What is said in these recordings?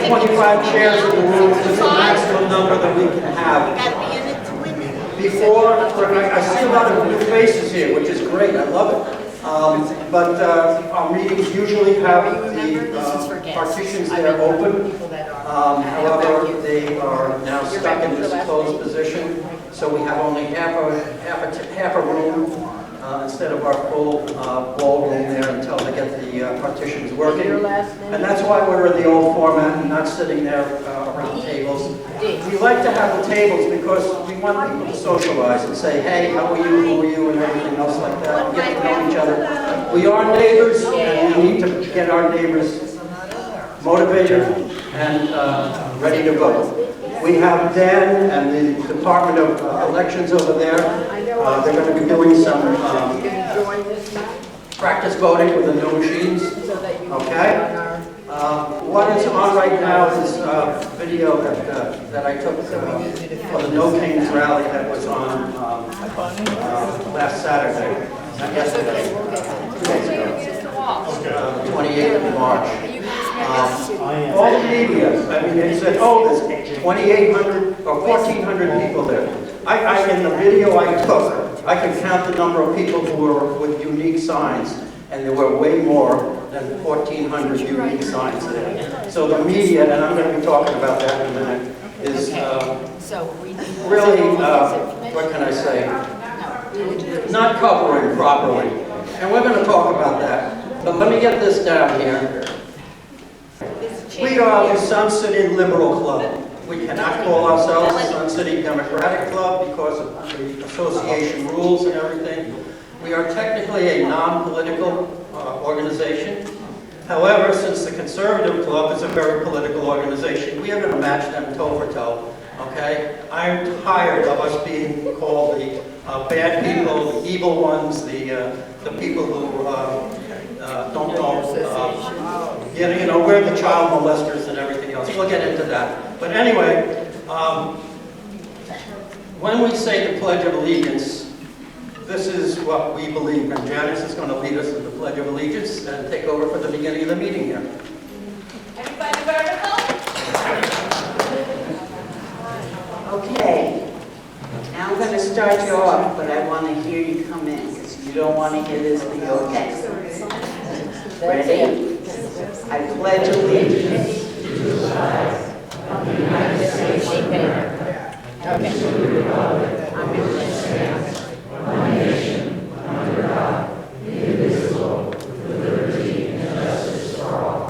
have 25 chairs in the room, which is the maximum number that we can have. Before, I see a lot of new faces here, which is great, I love it. But our meetings usually have the partitions there open. However, they are now stuck in this closed position, so we have only half a room instead of our full ballroom there until they get the partitions working. And that's why we're in the old format and not sitting there around tables. We like to have the tables because we want people to socialize and say, hey, how are you, who are you, and everything else like that, and get to know each other. We are neighbors, and we need to get our neighbors motivated and ready to vote. We have Dan and the Department of Elections over there. They're going to be doing some practice voting with the new machines. Okay? What is on right now is a video that I took for the No Kings rally that was on last Saturday, not yesterday, 2 days ago, 28th of March. All the media, I mean, they said, oh, there's 2,800 or 1,400 people there. In the video I took, I can count the number of people who were with unique signs, and there were way more than 1,400 unique signs there. So the media, and I'm going to be talking about that in a minute, is really, what can I say, not covering properly. And we're going to talk about that. But let me get this down here. We are the Sun City Liberal Club. We cannot call ourselves the Sun City Democratic Club because of the association rules and everything. We are technically a non-political organization. However, since the Conservative Club is a very political organization, we are going to match them toe for toe. Okay? I'm tired of us being called the bad people, the evil ones, the people who don't know, we're the child molesters and everything else. We'll get into that. But anyway, when we say the Pledge of Allegiance, this is what we believe, and Janice is going to lead us in the Pledge of Allegiance and take over for the beginning of the meeting here. Everybody vertical? Okay, now I'm going to start you off, but I want to hear you come in, because you don't want to hear this video text. Ready? I pledge allegiance to the flag of the United States of America, and to the republic for which it stands, one nation, under God, indivisible, with liberty and justice for all.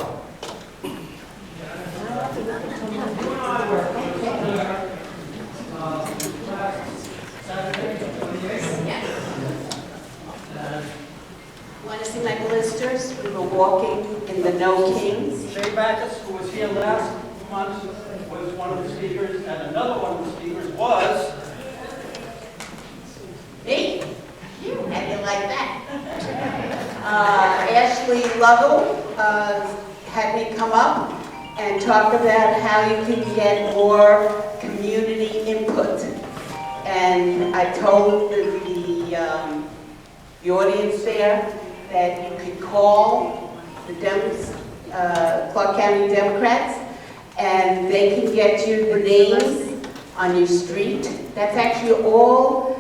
Want to see my blisters? We were walking in the No Kings. Jay Backus, who was here last month, was one of the speakers, and another one of the speakers was... Me? You had it like that. Ashley Lovell had me come up and talk about how you can get more community input. And I told the audience there that you could call the Clark County Democrats, and they can get you the names on your street. That's actually all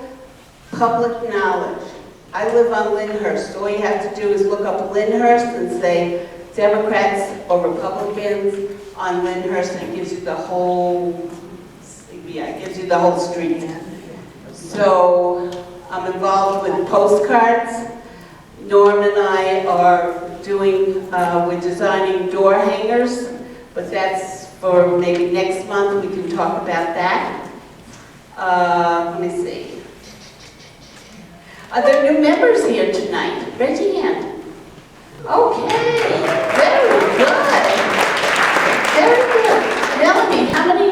public knowledge. I live on Lyndhurst. All you have to do is look up Lyndhurst and say Democrats or Republicans on Lyndhurst, and it gives you the whole, it gives you the whole street. So I'm involved with postcards. Norm and I are doing, we're designing door hangers, but that's for maybe next month. We can talk about that. Let me see. Are there new members here tonight? Raise your hand. Okay, very good. Very good. Melanie, how many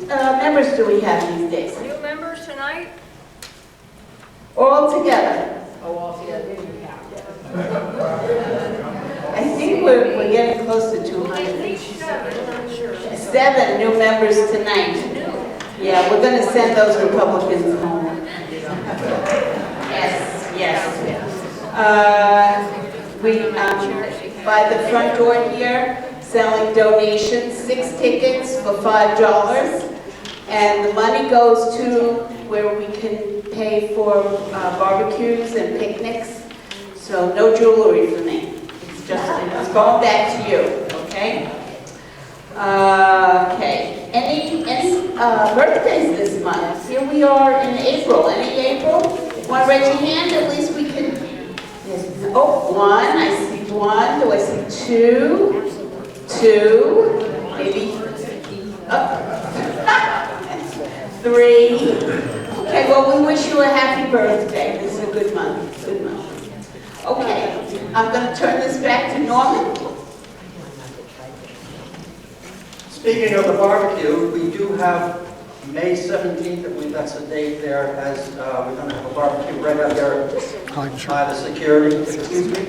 members do we have these days? New members tonight? All together. Oh, all together. I think we're getting close to 200. At least 7, I'm sure. 7 new members tonight. Yeah, we're going to send those Republicans home. Yes, yes. We, by the front door here, selling donations, 6 tickets for $5. And the money goes to where we can pay for barbecues and picnics. So no jewelry for me. It's going back to you, okay? Okay. Any birthdays this month? Here we are in April. Any April? Want to raise your hand? At least we can. Oh, one. I see one. Do I see two? Two. Maybe. Three. Okay. Well, we wish you a happy birthday. This is a good month. Good month. Okay. I'm going to turn this back to Norman. Speaking of the barbecue, we do have May 17th, I believe that's the date there, as we're going to have a barbecue right out there by the security,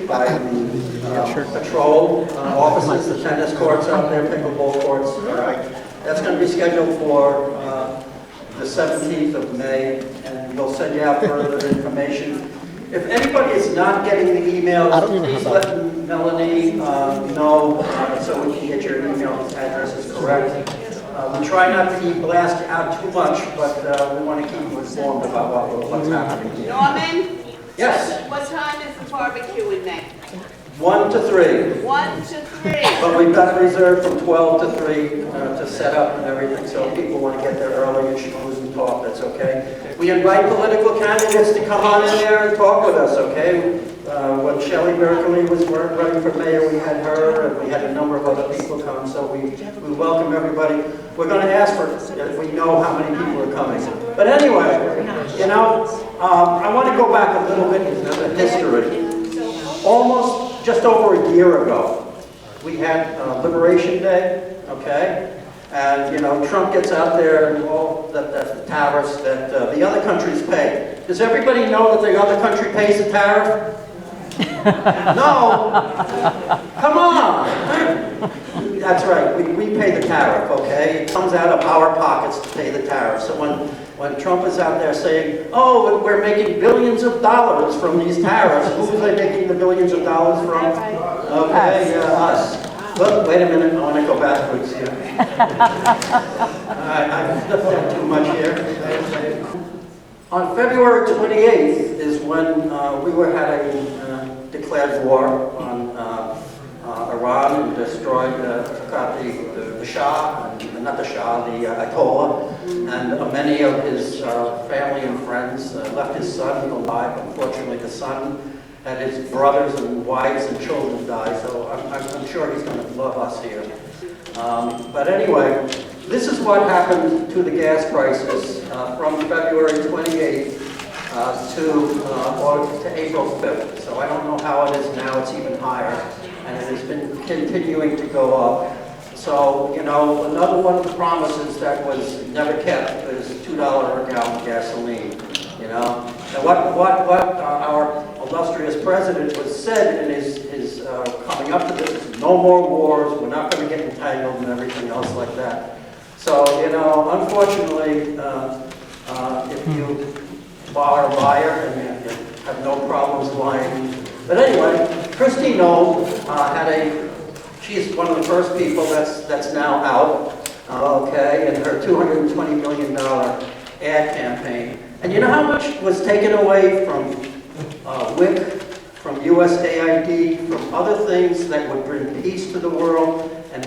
by the patrol offices, the tennis courts out there, pickleball courts. All right. That's going to be scheduled for the 17th of May, and we'll send you out further information. If anybody is not getting the emails, please let Melanie know so we can get your email addresses correct. We try not to blast out too much, but we want to keep you informed about what's happening. Norman? Yes? What time is the barbecue in May? 1 to 3. 1 to 3. But we've got it reserved from 12 to 3 to set up and everything, so if people want to get there early and schmooze and talk, that's okay. We invite political candidates to come on in there and talk with us, okay? When Shelley Berkeley was running for mayor, we had her, and we had a number of other people come, so we welcome everybody. We're going to ask for, if we know how many people are coming. But anyway, you know, I want to go back a little bit into the history. Almost just over a year ago, we had Liberation Day, okay? And, you know, Trump gets out there and all the tariffs that the other countries pay. Does everybody know that the other country pays the tariff? No! Come on! That's right, we pay the tariff, okay? It comes out of our pockets to pay the tariff. So when Trump is out there saying, oh, we're making billions of dollars from these tariffs, who are they making the billions of dollars from? Okay, us. Look, wait a minute, I want to go backwards here. I've flipped that too much here. On February 28th is when we had a declared war on Iran and destroyed, took out the Shah, not the Shah, the Ayatollah, and many of his family and friends left his son alive. Unfortunately, the son had his brothers and wives and children die, so I'm sure he's going to love us here. But anyway, this is what happened to the gas prices from February 28th to April 5th. So I don't know how it is now, it's even higher, and it has been continuing to go up. So, you know, another one of the promises that was never kept is $2 a gallon gasoline, you know. And what our illustrious president was said in his coming up to this is no more wars, we're not going to get entangled and everything else like that. So, you know, unfortunately, if you are a liar and you have no problems lying. But anyway, Christy Knoll she's one of the first people that's now out, okay, in her $220 million ad campaign. And you know how much was taken away from WIC, from USAID, from other things that would bring peace to the world and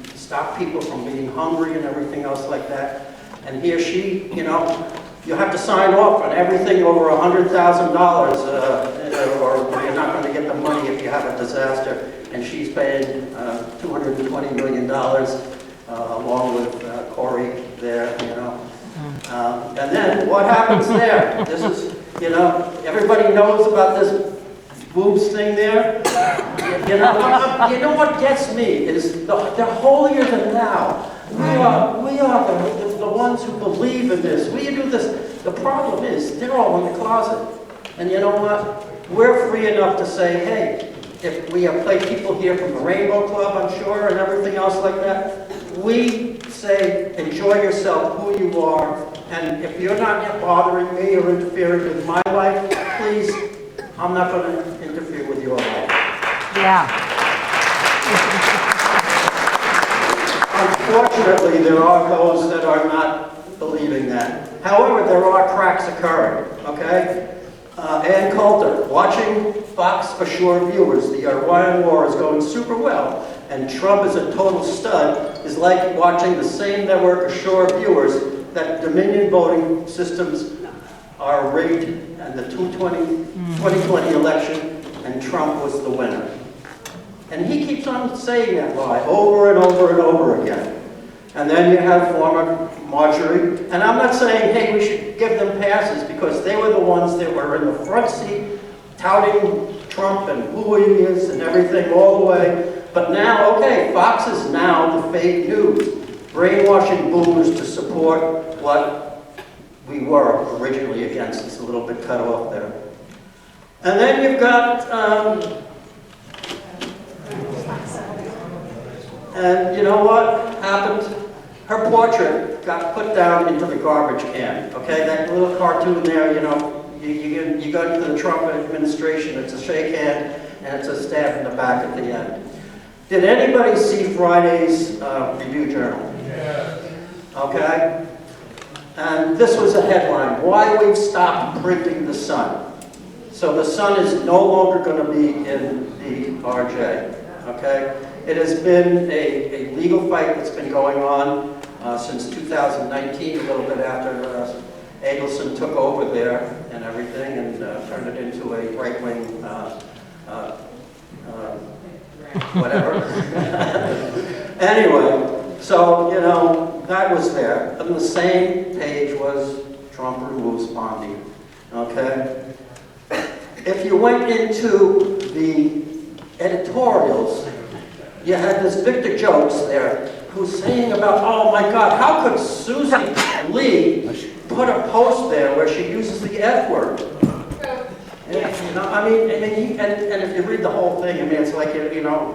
stop people from being hungry and everything else like that. And here she, you know, you have to sign off on everything over $100,000 or you're not going to get the money if you have a disaster. And she's paying $220 million along with Corey there, you know. And then what happens there? This is, you know, everybody knows about this boobs thing there. You know what gets me is they're holier than thou. We are the ones who believe in this. We do this. The problem is they're all in the closet. And you know what? We're free enough to say, hey, if we have played people here from the Rainbow Club, I'm sure, and everything else like that, we say, enjoy yourself, who you are, and if you're not bothering me or interfering with my life, please, I'm not going to interfere with your life. Yeah. Unfortunately, there are those that are not believing that. However, there are cracks occurring, okay? Ann Coulter, watching Fox Ashore viewers, the Iran war is going super well, and Trump is a total stud, is like watching the same network Ashore viewers that Dominion voting systems are rigged and the 2020 election, and Trump was the winner. And he keeps on saying that lie over and over and over again. And then you have former Marjorie, and I'm not saying, hey, we should give them passes, because they were the ones that were in the front seat touting Trump and who he is and everything all the way. But now, okay, Fox is now the fake news, brainwashing boomers to support what we were originally against. It's a little bit cut off there. And then you've got, and you know what happened? Her portrait got put down into the garbage can, okay? That little cartoon there, you know, you go into the Trump administration, it's a shake hand, and it's a stab in the back at the end. Did anybody see Friday's Review Journal? Yes. Okay? And this was a headline, why we've stopped printing the Sun. So the Sun is no longer going to be in the RJ, okay? It has been a legal fight that's been going on since 2019, a little bit after Adelson took over there and everything, and turned it into a right-wing whatever. Anyway, so, you know, that was there. And the same page was Trump removes Bondi, okay? If you went into the editorials, you had this Victor Jokes there who's saying about, oh my God, how could Susie Lee put a post there where she uses the F word? And, you know, I mean, and if you read the whole thing, I mean, it's like, you know,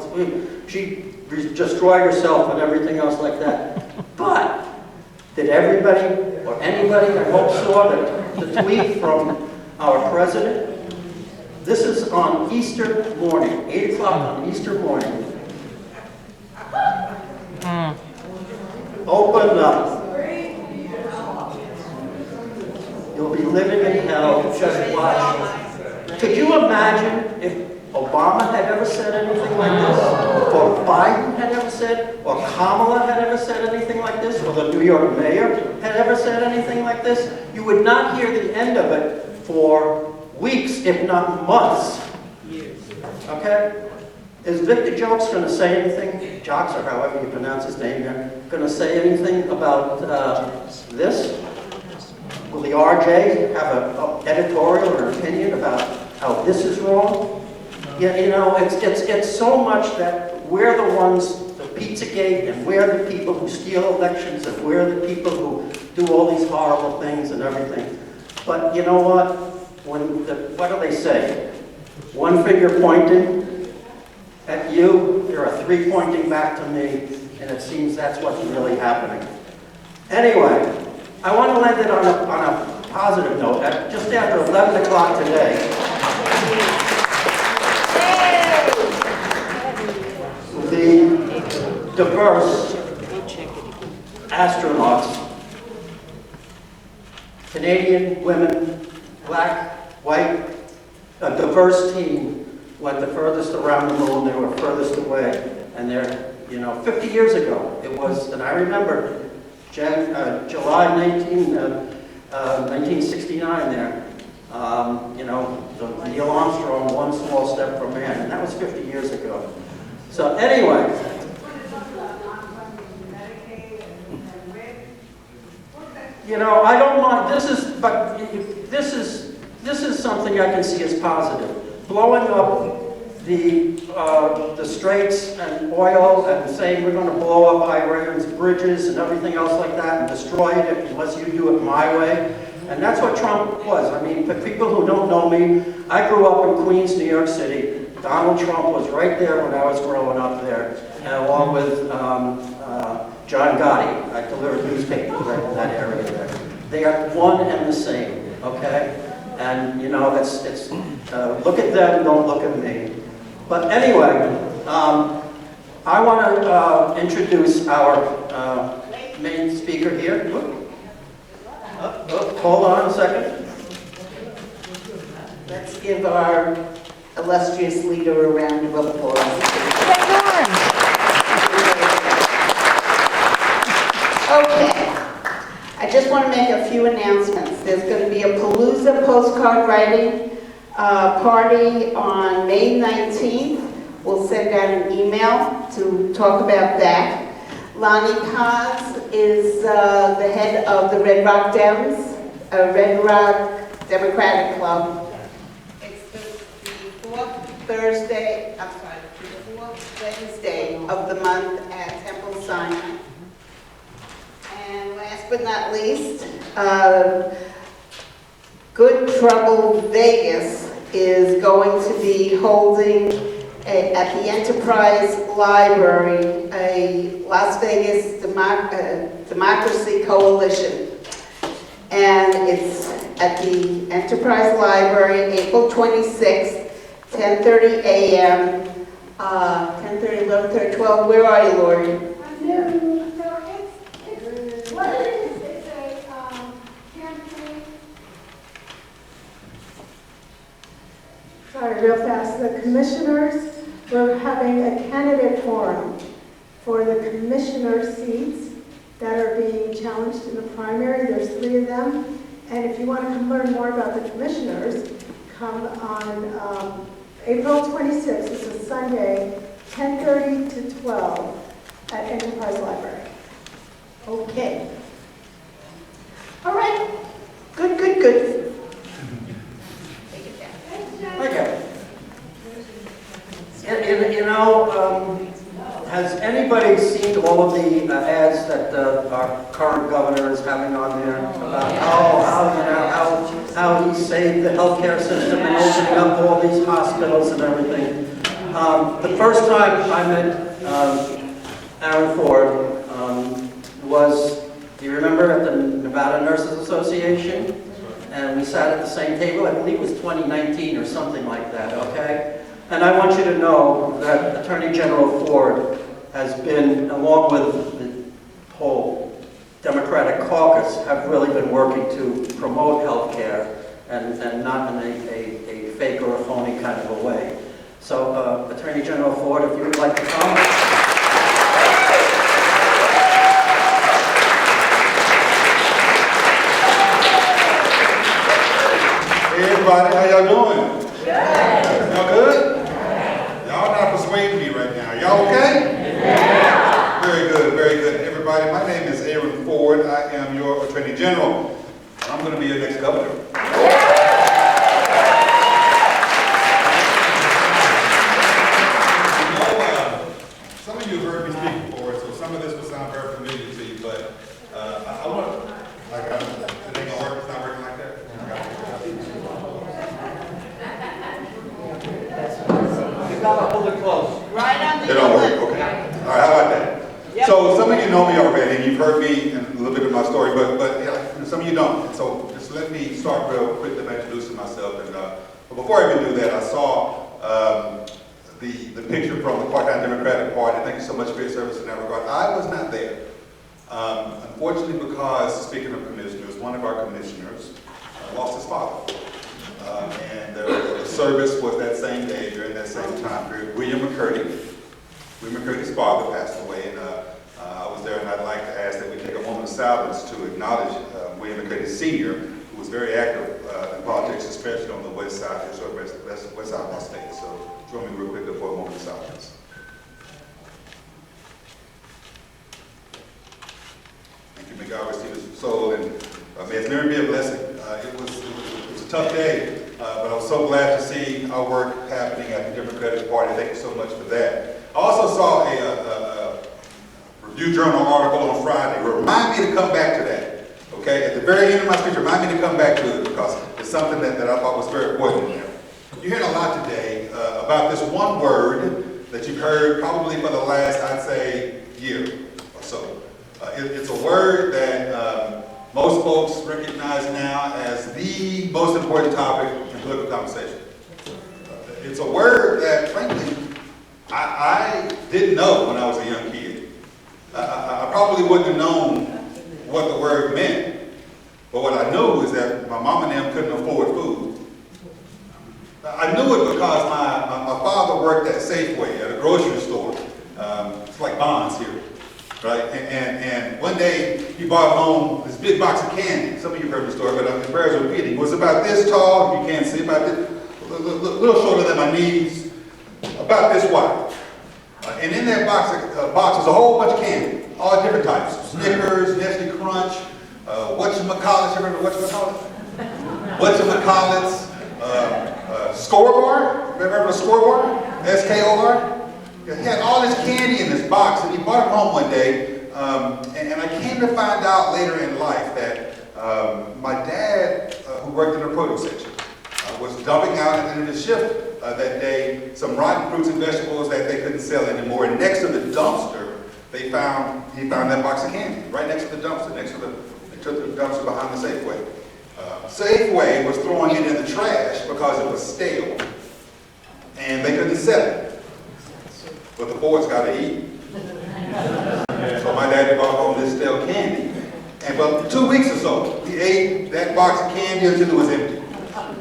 she destroyed herself and everything else like that. But did everybody or anybody, I hope, saw the tweet from our president? This is on Easter morning, 8 o'clock on Easter morning. Open up. You'll be living in hell, just watch. Could you imagine if Obama had ever said anything like this, or Biden had ever said, or Kamala had ever said anything like this, or the New York mayor had ever said anything like this? You would not hear the end of it for weeks, if not months. Okay? Is Victor Jokes going to say anything, Jocks, or however you pronounce his name here, going to say anything about this? Will the RJ have an editorial or an opinion about how this is wrong? Yeah, you know, it's so much that we're the ones, the Pizzagate, and we're the people who steal elections, and we're the people who do all these horrible things and everything. But you know what? What do they say? One finger pointing at you, there are three pointing back to me, and it seems that's what's really happening. Anyway, I want to land it on a positive note. Just after 11 o'clock today, the diverse astronauts, Canadian women, black, white, a diverse team, went the furthest around the moon. They were furthest away, and they're, you know, 50 years ago it was, and I remember July 1969 there, you know, the Neil Armstrong, one small step for man, and that was 50 years ago. So anyway, you know, I don't mind, this is something I can see as positive. Blowing up the straits and oil and saying we're going to blow up Iran's bridges and everything else like that and destroy it unless you do it my way. And that's what Trump was. I mean, for people who don't know me, I grew up in Queens, New York City. Donald Trump was right there when I was growing up there, and along with John Gotti. I delivered newspapers right in that area there. They are one and the same, okay? And, you know, it's look at them, don't look at me. But anyway, I want to introduce our main speaker here. Hold on a second. Let's give our illustrious leader a round of applause. Okay, I just want to make a few announcements. There's going to be a Palooza postcard writing party on May 19th. We'll send out an email to talk about that. Lonnie Paz is the head of the Red Rock Democratic Club. It's the fourth Wednesday of the month at Temple Sinai. And last but not least, Good Trouble Vegas is going to be holding at the Enterprise Library a Las Vegas Democracy Coalition. And it's at the Enterprise Library, April 26th, 10:30 a.m., 10:30, 11:30, 12. Where are you, Lori? What it is, it's a campaign. Sorry, real fast. The commissioners, we're having a candidate forum for the commissioner seats that are being challenged in the primary. There's 3 of them. And if you want to come learn more about the commissioners, come on April 26th. It's a Sunday, 10:30 to 12 at Enterprise Library. Okay. All right. Good, good, good. Take it down. Okay. You know, has anybody seen all of the ads that our current governor is having on there about how he saved the healthcare system and opening up all these hospitals and everything? The first time I met Aaron Ford was, do you remember, at the Nevada Nurses Association? And we sat at the same table. I believe it was 2019 or something like that, okay? And I want you to know that Attorney General Ford has been, along with the whole Democratic caucus, have really been working to promote health care and not in a fake or a phony kind of a way. So, Attorney General Ford, if you would like to come. Hey everybody, how y'all doing? Good. Y'all good? Y'all not persuading me right now. Y'all okay? Yeah. Very good, very good. Everybody, my name is Aaron Ford. I am your Attorney General. I'm going to be your next governor. You know, some of you have heard me speak before, so some of this will sound very familiar to you, but I want to, it ain't going to work, it's not working like that? You gotta hold it close. Right on the It don't work, okay. All right, how about that? Yep. So some of you know me already, and you've heard me and a little bit of my story, but yeah, some of you don't. So just let me start real quickly by introducing myself. And but before I even do that, I saw the picture from the Clark County Democratic Party. Thank you so much for your service in that regard. I was not there. Unfortunately, because, speaking of commissioners, one of our commissioners lost his father. And the service was that same day, during that same time period. William McCurdy's father passed away, and I was there, and I'd like to ask that we take a moment of silence to acknowledge William McCurdy Sr., who was very active in politics, especially on the west side, west side of our state. So join me real quickly for a moment of silence. Thank you. May God rest his soul, and may his memory be a blessing. It was a tough day. But I was so glad to see our work happening at the Democratic Party. Thank you so much for that. I also saw a Review Journal article on Friday. Remind me to come back to that. Okay? At the very end of my speech, remind me to come back to it because it's something that I thought was very important there. You're hearing a lot today about this one word that you've heard probably for the last, I'd say, year or so. It's a word that most folks recognize now as the most important topic in political conversation. It's a word that, frankly, I didn't know when I was a young kid. I probably wouldn't have known what the word meant. But what I knew is that my mom and them couldn't afford food. I knew it because my father worked at Safeway, at a grocery store. It's like Bonds here, right? And one day he brought home this big box of candy. Some of you heard the story, but it bears repeating. It was about this tall, you can't see, about this, a little shorter than my knees, about this wide. And in that box was a whole bunch of candy, all different types. Snickers, Nestle Crunch, whatchamacallits, you remember whatchamacallits? Whatchamacallits, Score-Bar, remember the Score-Bar? S-K-O-R? He had all this candy in this box, and he brought it home one day, and I came to find out later in life that my dad, who worked in the produce section, was dumping out at the end of his shift that day some rotten fruits and vegetables that they couldn't sell anymore. And next to the dumpster, he found that box of candy, right next to the dumpster, next to the dumpster behind the Safeway. Safeway was throwing it in the trash because it was stale, and they couldn't sell it. But the boys got to eat. So my daddy brought home this stale candy. And about 2 weeks or so, he ate that box of candy until it was empty.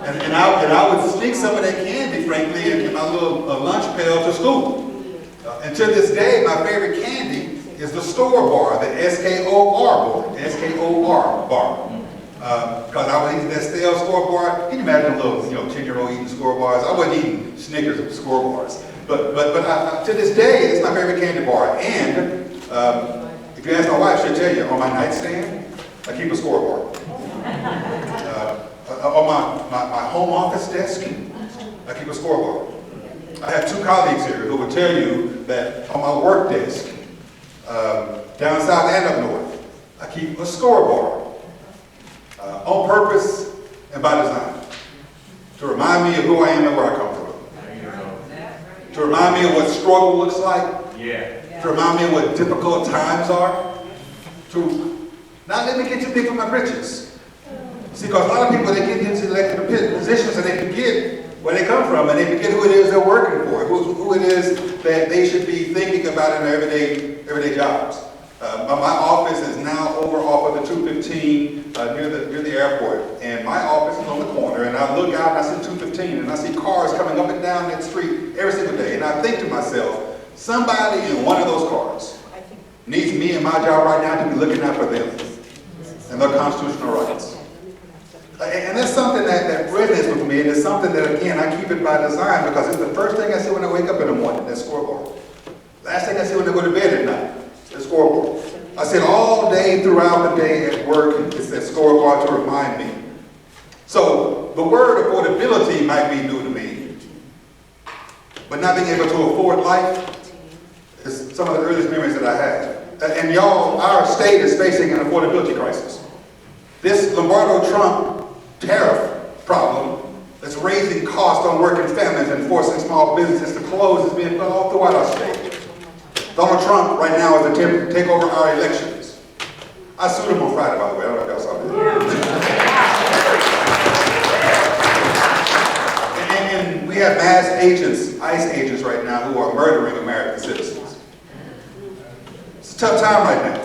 And I would sneak some of that candy, frankly, in my little lunch pail to school. And to this day, my favorite candy is the Store-Bar, the S-K-O-R bar, S-K-O-R bar. Because I would eat that stale Store-Bar. Can you imagine a little, 10-year-old eating Score-Bars? I wasn't eating Snickers or Score-Bars. But to this day, it's my favorite candy bar. And if you ask my wife, she'll tell you, on my nightstand, I keep a Score-Bar. On my home office desk, I keep a Score-Bar. I have two colleagues here who will tell you that on my work desk, down south and up north, I keep a Score-Bar. On purpose and by design. To remind me of who I am and where I come from. To remind me of what struggle looks like. To remind me of what difficult times are. To not let me get too big for my britches. See, because a lot of people, they get into elected positions and they forget where they come from, and they forget who it is they're working for, who it is that they should be thinking about in their everyday jobs. My office is now over off of the 215 near the airport, and my office is on the corner, and I look out and I see 215, and I see cars coming up and down that street every single day, and I think to myself, somebody in one of those cars needs me and my job right now to be looking out for them and their constitutional rights. And that's something that resonates with me, and it's something that, again, I keep it by design because it's the first thing I see when I wake up in the morning, that Score-Bar. Last thing I see when I go to bed at night, that Score-Bar. I sit all day throughout the day at work, it's that Score-Bar to remind me. So the word affordability might be new to me, but not being able to afford life is some of the earliest memories that I have. And y'all, our state is facing an affordability crisis. This Lombardo-Trump tariff problem that's raising costs on working families and forcing small businesses to close is being felt all throughout our state. Donald Trump right now is attempting to take over our elections. I sued him on Friday, by the way. I don't know if y'all saw that. And we have mass agents, ICE agents right now who are murdering American citizens. It's a tough time right now.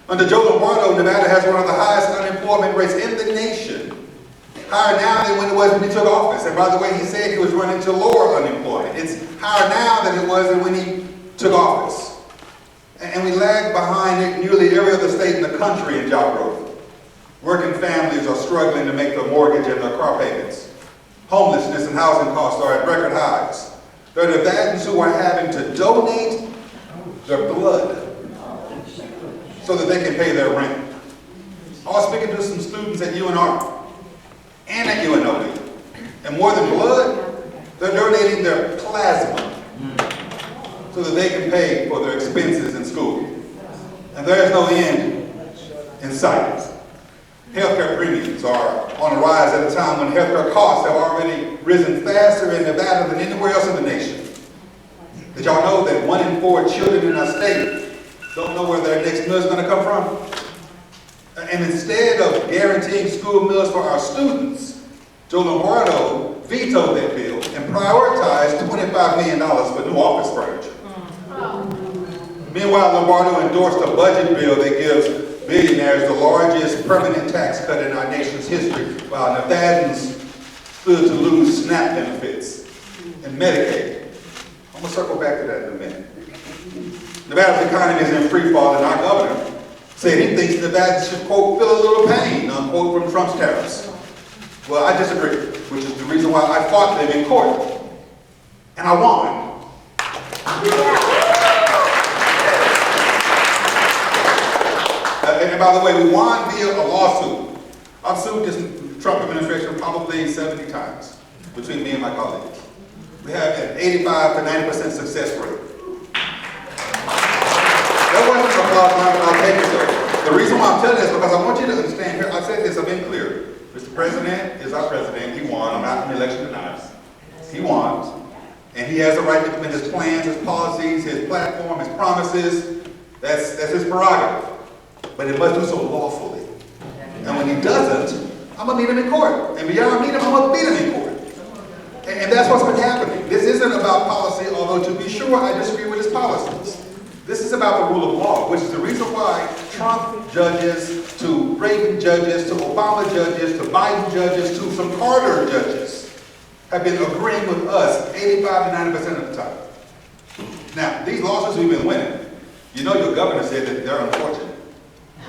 Under Joe Lombardo, Nevada has one of the highest unemployment rates in the nation. Higher now than when it was when he took office. And by the way, he said he was running to lower unemployment. It's higher now than it was when he took office. And we lag behind nearly every other state in the country in job growth. Working families are struggling to make their mortgage and their car payments. Homelessness and housing costs are at record highs. There are Nevadans who are having to donate their blood so that they can pay their rent. I was speaking to some students at UNR and at UNLV. And more than blood, they're donating their plasma so that they can pay for their expenses in school. And there is no end in sight. Healthcare premiums are on a rise at a time when healthcare costs have already risen faster in Nevada than anywhere else in the nation. Did y'all know that 1 in 4 children in our state don't know where their next meal is going to come from? And instead of guaranteeing school meals for our students, Joe Lombardo vetoed that bill and prioritized $25 million for new office furniture. Meanwhile, Lombardo endorsed a budget bill that gives billionaires the largest permanent tax cut in our nation's history, while Nevadans stood to lose SNAP benefits and Medicaid. I'm going to circle back to that in a minute. Nevada's economy is in free fall, and our governor said he thinks Nevada should, quote, feel a little pain, unquote, from Trump's tariffs. Well, I disagree, which is the reason why I fought them in court. And I won. And by the way, we won via a lawsuit. I've sued this Trump administration probably 70 times between me and my colleagues. We have an 85 to 90% success rate. That wasn't an applause, I'll take it though. The reason why I'm telling this is because I want you to understand here, I've said this, I've been clear. Mr. President is our president, he won, I'm not an election denier. He won, and he has the right to implement his plans, his policies, his platform, his promises. That's his prerogative. But it must do so lawfully. And when he doesn't, I'm going to meet him in court. And beyond meet him, I'm going to beat him in court. And that's what's been happening. This isn't about policy, although to be sure, I disagree with his policies. This is about the rule of law, which is the reason why Trump judges, to Reagan judges, to Obama judges, to Biden judges, to some Carter judges have been agreeing with us 85 to 90% of the time. Now, these lawsuits we've been winning, you know your governor said that they're unfortunate.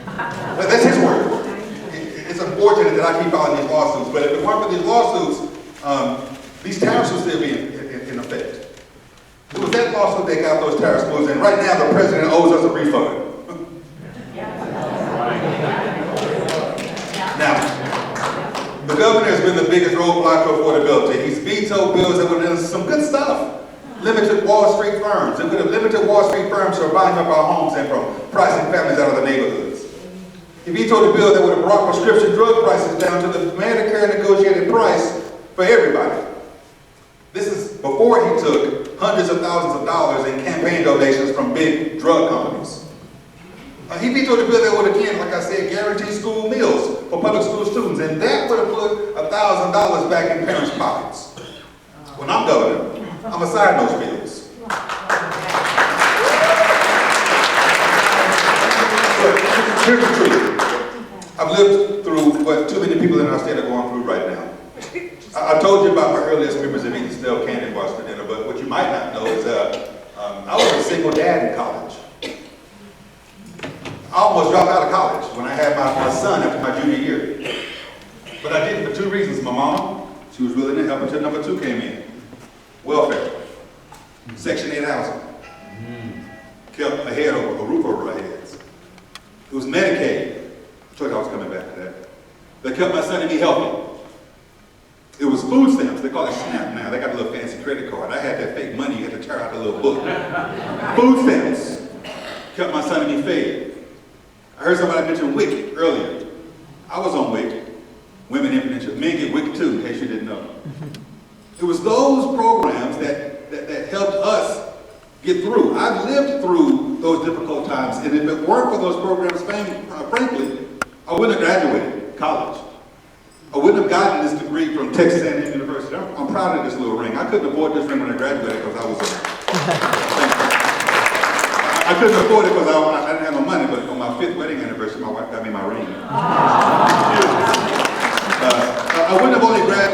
But that's his word. It's unfortunate that I keep filing these lawsuits, but if it weren't for these lawsuits, these tariffs would still be in effect. It was that lawsuit that got those tariffs moved, and right now the president owes us a refund. Now, the governor has been the biggest roadblock to affordability. He's vetoed bills that would have done some good stuff. Limited Wall Street firms. It would have limited Wall Street firms from buying up our homes and from pricing families out of the neighborhoods. He vetoed a bill that would have brought prescription drug prices down to the Medicare negotiated price for everybody. This is before he took hundreds of thousands of dollars in campaign donations from big drug companies. He vetoed a bill that would, again, like I said, guarantee school meals for public school students, and that would have put $1,000 back in parents' pockets. When I'm governor, I'm going to sign those bills. But here's the truth. I've lived through what too many people in our state are going through right now. I told you about my earliest memories of eating stale candy bars for dinner, but what you might not know is I was a single dad in college. I almost dropped out of college when I had my son after my junior year. But I didn't for two reasons. My mama, she was willing to help until number 2 came in. Welfare. Section 8 housing. Kept a head over, a roof over our heads. It was Medicaid. I told you I was coming back to that. They kept my son and me healthy. It was food stamps. They call it SNAP now. They got a little fancy credit card. I had that fake money. You had to tear out the little book. Food stamps kept my son and me fed. I heard somebody mention WIC earlier. I was on WIC. Women in Financial. Men get WIC too, in case you didn't know. It was those programs that helped us get through. I've lived through those difficult times, and if it weren't for those programs, frankly, I wouldn't have graduated college. I wouldn't have gotten this degree from Texas A&M University. I'm proud of this little ring. I couldn't afford this ring when I graduated because I was I couldn't afford it because I didn't have no money, but on my 5th wedding anniversary, my wife got me my ring. I wouldn't have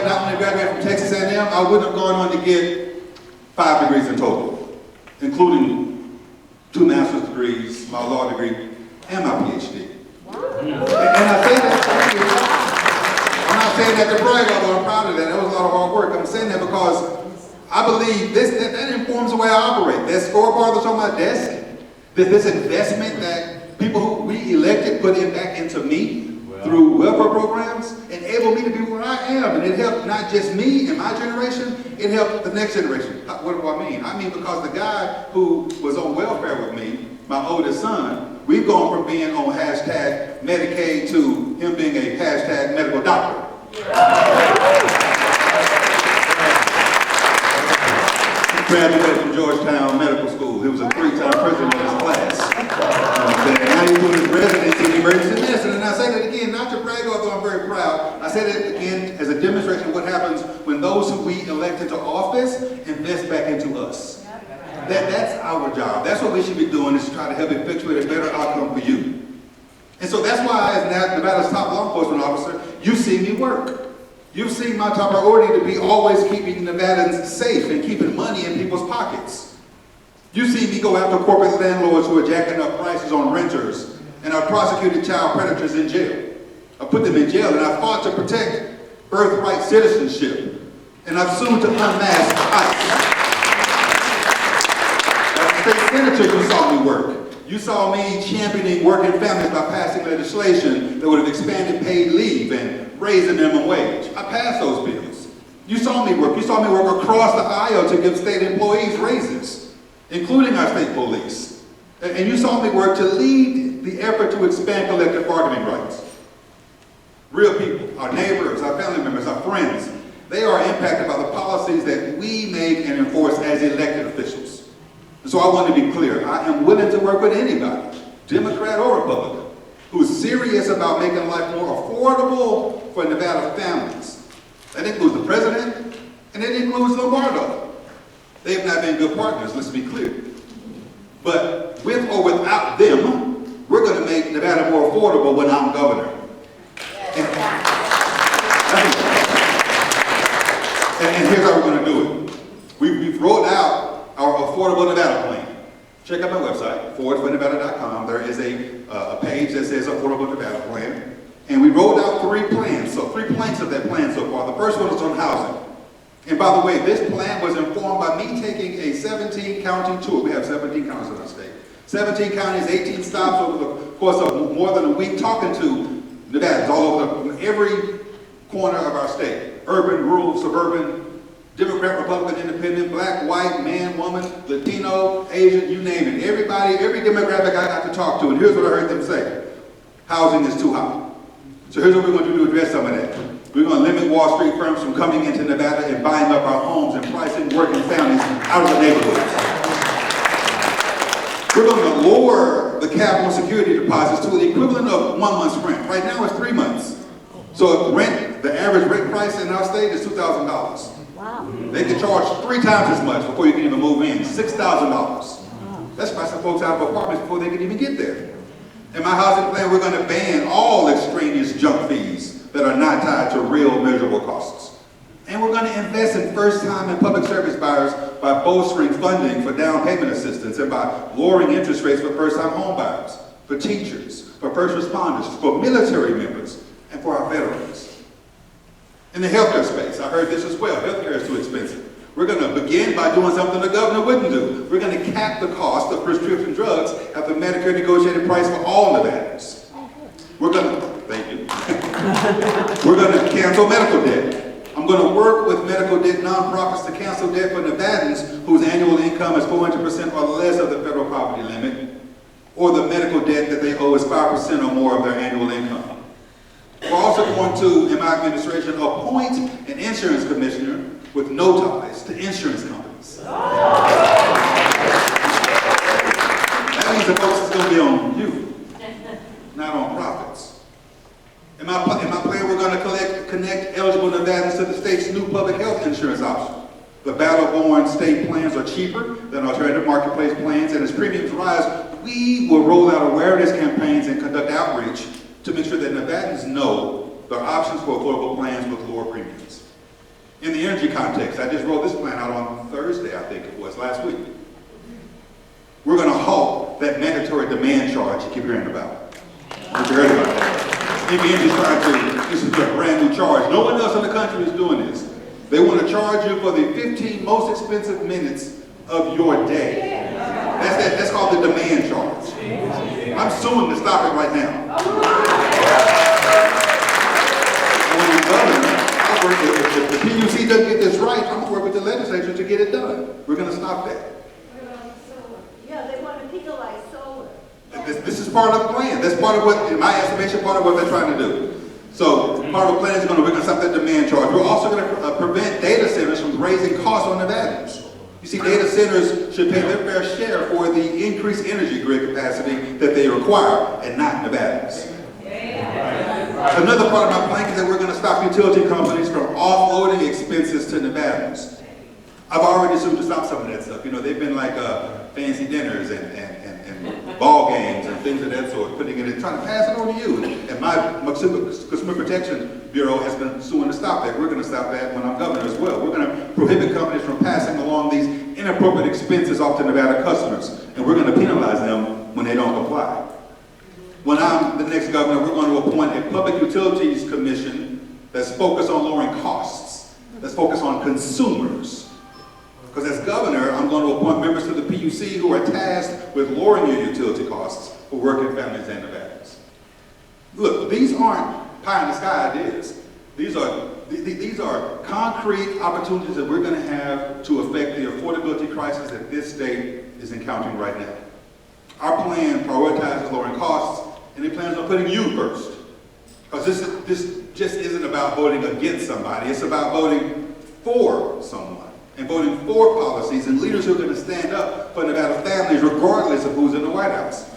not only graduated from Texas A&M, I wouldn't have gone on to get 5 degrees in total, including 2 master's degrees, my law degree, and my PhD. And I say that, I'm not saying that to brag, although I'm proud of that. That was a lot of hard work. I'm saying that because I believe that informs the way I operate. That scoreboard that's on my desk, this investment that people who we elected put in back into me through welfare programs enabled me to be where I am. And it helped not just me and my generation, it helped the next generation. What do I mean? I mean because the guy who was on welfare with me, my oldest son, we've gone from being on hashtag Medicaid to him being a hashtag medical doctor. He graduated from Georgetown Medical School. He was a 3-time president of his class. And now he's doing his residency in emergency medicine. And I say that again, not to brag, although I'm very proud. I say that again as a demonstration of what happens when those who we elect into office invest back into us. That's our job. That's what we should be doing, is to try to help effectuate a better outcome for you. And so that's why, as Nevada's top law enforcement officer, you see me work. You've seen my top priority to be always keeping Nevadans safe and keeping money in people's pockets. You see me go after corporate landlords who are jacking up prices on renters, and I've prosecuted child predators in jail. I put them in jail, and I fought to protect birthright citizenship, and I've sued to unmask ICE. As a state senator, you saw me work. You saw me championing working families by passing legislation that would have expanded paid leave and raised the minimum wage. I passed those bills. You saw me work. You saw me work across the aisle to give state employees raises, including our state police. And you saw me work to lead the effort to expand collective bargaining rights. Real people, our neighbors, our family members, our friends, they are impacted by the policies that we make and enforce as elected officials. And so I want to be clear, I am willing to work with anybody, Democrat or Republican, who's serious about making life more affordable for Nevada families. That includes the president, and it includes Lombardo. They have not been good partners, let's be clear. But with or without them, we're going to make Nevada more affordable when I'm governor. And here's how we're going to do it. We've rolled out our Affordable Nevada plan. Check out my website, forwardsfornevada.com. There is a page that says Affordable Nevada plan. And we rolled out 3 plans, so 3 planks of that plan so far. The first one is on housing. And by the way, this plan was informed by me taking a 17-county tour. We have 17 counties in our state. 17 counties, 18 stops over the course of more than a week, talking to Nevadans all over every corner of our state. Urban, rural, suburban, Democrat, Republican, independent, black, white, man, woman, Latino, Asian, you name it. Everybody, every demographic I got to talk to, and here's what I heard them say. Housing is too high. So here's what we're going to do to address some of that. We're going to limit Wall Street firms from coming into Nevada and buying up our homes and pricing working families out of the neighborhoods. We're going to lower the cap on security deposits to the equivalent of 1 month's rent. Right now it's 3 months. So if rent, the average rent price in our state is $2,000. Wow. They can charge 3 times as much before you can even move in, $6,000. That's pricing folks out of apartments before they can even get there. In my housing plan, we're going to ban all extraneous junk fees that are not tied to real measurable costs. And we're going to invest in first-time and public service buyers by bolstering funding for down payment assistance and by lowering interest rates for first-time home buyers, for teachers, for first responders, for military members, and for our veterans. In the healthcare space, I heard this as well. Healthcare is too expensive. We're going to begin by doing something the governor wouldn't do. We're going to cap the cost of prescription drugs at the Medicare negotiated price for all Nevadans. We're going to, thank you. We're going to cancel medical debt. I'm going to work with medical debt nonprofits to cancel debt for Nevadans whose annual income is 400% or less of the federal poverty limit, or the medical debt that they owe is 5% or more of their annual income. We're also going to, in my administration, appoint an insurance commissioner with no ties to insurance companies. That means the focus is going to be on you, not on profits. In my plan, we're going to connect eligible Nevadans to the state's new public health insurance option. The battle-born state plans are cheaper than alternative marketplace plans, and as premiums rise, we will roll out awareness campaigns and conduct outreach to make sure that Nevadans know there are options for affordable plans with lower premiums. In the energy context, I just rolled this plan out on Thursday, I think it was, last week. We're going to halt that mandatory demand charge you keep hearing about. Have you heard about that? NBN is trying to, this is a brand new charge. No one else in the country is doing this. They want to charge you for the 15 most expensive minutes of your day. That's called the demand charge. I'm suing to stop it right now. And when you're governor, if the PUC doesn't get this right, I'm going to work with the legislature to get it done. We're going to stop that. Yeah, they want to penalize solar. This is part of the plan. That's part of what, in my estimation, part of what they're trying to do. So part of the plan is we're going to stop that demand charge. We're also going to prevent data centers from raising costs on Nevadans. You see, data centers should pay their fair share for the increased energy grid capacity that they require, and not Nevadans. Another part of my plan is that we're going to stop utility companies from offloading expenses to Nevadans. I've already sued to stop some of that stuff. You know, they've been like fancy dinners and ball games and things of that sort, putting it in, trying to pass it on to you. And my Consumer Protection Bureau has been suing to stop that. We're going to stop that when I'm governor as well. We're going to prohibit companies from passing along these inappropriate expenses off to Nevada customers, and we're going to penalize them when they don't comply. When I'm the next governor, we're going to appoint a Public Utilities Commission that's focused on lowering costs, that's focused on consumers. Because as governor, I'm going to appoint members to the PUC who are tasked with lowering your utility costs for working families and Nevadans. Look, these aren't pie in the sky ideas. These are concrete opportunities that we're going to have to affect the affordability crisis that this state is encountering right now. Our plan prioritizes lowering costs, and it plans on putting you first. Because this just isn't about voting against somebody. It's about voting for someone and voting for policies and leaders who are going to stand up for Nevada families regardless of who's in the White House.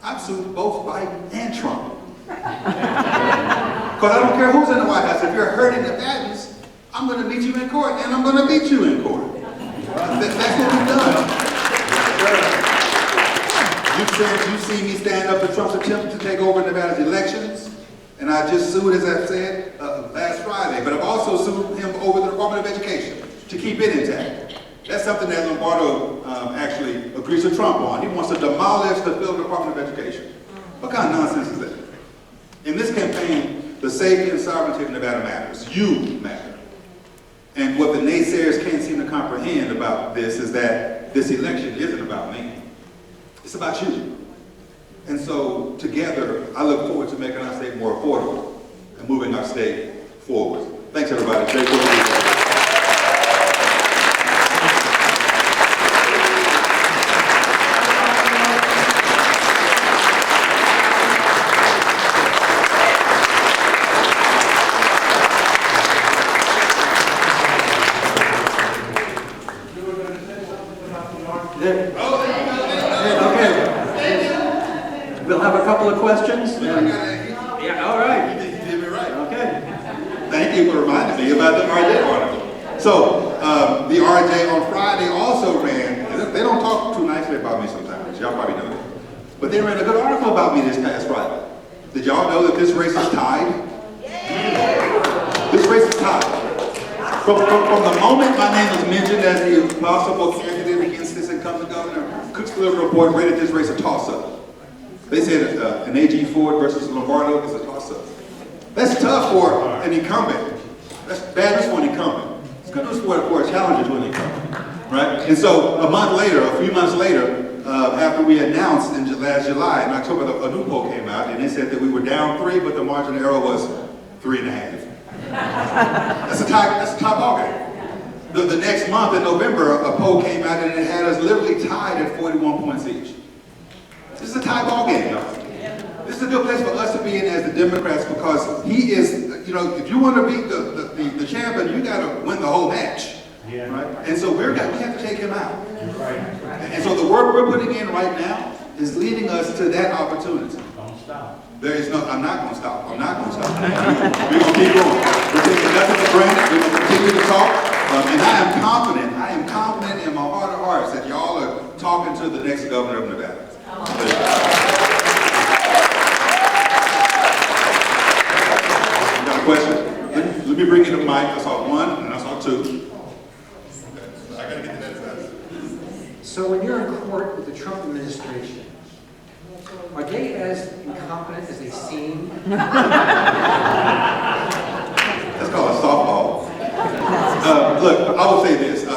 I've sued both Biden and Trump. Because I don't care who's in the White House. If you're hurting Nevadans, I'm going to meet you in court, and I'm going to beat you in court. That's what we've done. You've seen me stand up to Trump's attempt to take over Nevada's elections, and I just sued, as I said, last Friday. But I've also sued him over the Department of Education to keep it intact. That's something that Lombardo actually agrees with Trump on. He wants to demolish the federal Department of Education. What kind of nonsense is that? In this campaign, the safety and sovereignty of Nevada matters. You matter. And what the naysayers can't seem to comprehend about this is that this election isn't about me. It's about you. And so, together, I look forward to making our state more affordable and moving our state forward. Thanks, everybody. Great work. We'll have a couple of questions. Yeah, all right. You did me right. Okay. Thank you for reminding me about the RJ article. So, the RJ on Friday also ran, they don't talk too nicely about me sometimes, y'all probably know that. But they ran a good article about me this past Friday. Did y'all know that this race is tied? This race is tied. From the moment my name was mentioned as the possible candidate against this incumbent governor, Cook's Political Report rated this race a toss-up. They said an A.G. Ford versus Lombardo is a toss-up. That's tough for an incumbent. That's bad news for an incumbent. It's good news for a challenger to an incumbent, right? And so a few months later, after we announced in last July, in October, a new poll came out, and they said that we were down 3, but the margin of error was 3.5. That's a tie ball game. The next month, in November, a poll came out, and it had us literally tied at 41 points each. This is a tie ball game, y'all. This is a good place for us to be in as the Democrats because he is, you know, if you want to beat the champion, you got to win the whole match. Yeah. Right? And so we have to take him out. Right. And so the work we're putting in right now is leading us to that opportunity. Don't stop. I'm not going to stop. I'm not going to stop. We're going to keep going. We're taking nothing for granted. We're going to continue to talk. And I am confident in my heart of hearts that y'all are talking to the next governor of Nevada. You got a question? Let me bring you the mic. I saw one and I saw two. I got to get to that side. So when you're in court with the Trump administration, are they as incompetent as they seem? That's called a softball. Look, I will say this. I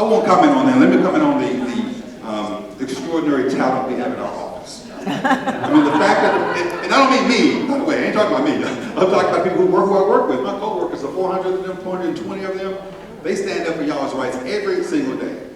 won't comment on that. Let me comment on the extraordinary talent we have in our office. I mean, the fact that, and I don't mean me, by the way, I ain't talking about me. I'm talking about people who I work with. My co-workers, the 400 of them, 420 of them, they stand up for y'all's rights every single day.